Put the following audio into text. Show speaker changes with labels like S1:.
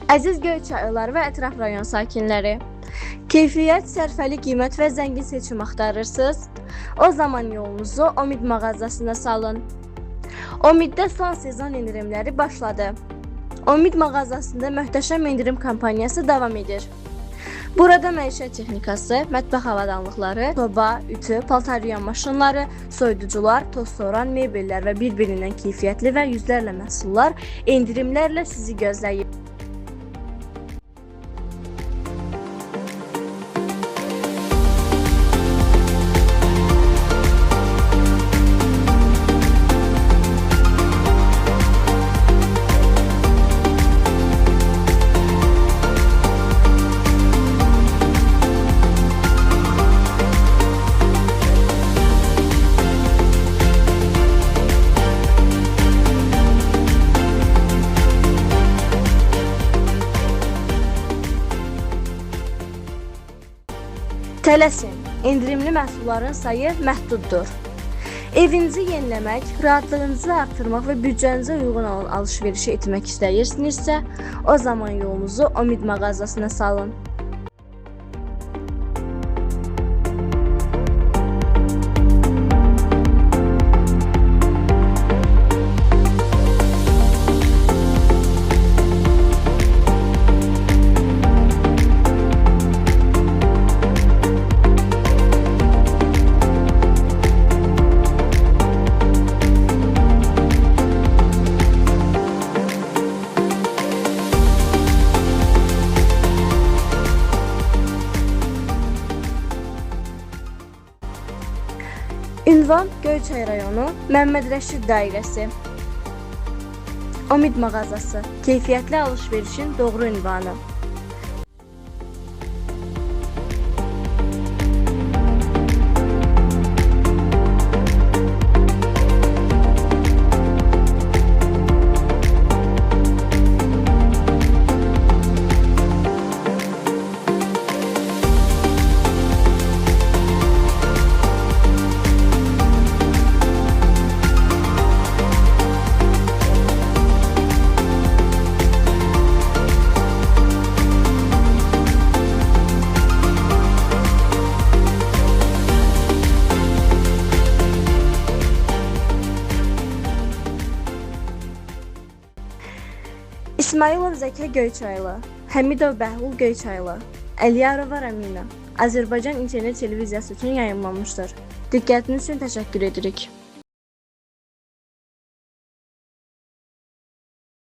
S1: Əziz Göyçaylılar və ətraf rayon sakinləri, keyfiyyət, sərfəli qiymət və zəngin seçim axtarırsınız? O zaman yolunuzu Omid mağazasına salın. Omiddə son sezon indirimləri başladı. Omid mağazasında möhtəşəm indirim kampaniyası davam edir. Burada məişət texnikası, mətbəx avadanlıqları, soba, ütü, paltar yuyan maşınları, soyuducular, toz soğuran mebellər və bir-birindən keyfiyyətli və yüzlərlə məhsullar endirimlərlə sizi gözləyir. Tələsin, indirimli məhsulların sayı məhduddur. Evinizi yeniləmək, rahatlığınızı artırmaq və büdcənizə uyğun olan alış-verişi etmək istəyirsinizsə, o zaman yolunuzu Omid mağazasına salın. Ünvan Göyçay rayonu Məmməd Rəşid dairəsi. Omid mağazası, keyfiyyətli alış-verişin doğru ünvanı. İsmailov Zəkə Göyçaylı, Həmidov Bəhlul Göyçaylı, Əliyarova Ramina Azərbaycan İnternet Televiziyası üçün yayımlanmışdır. Diqqətiniz üçün təşəkkür edirik.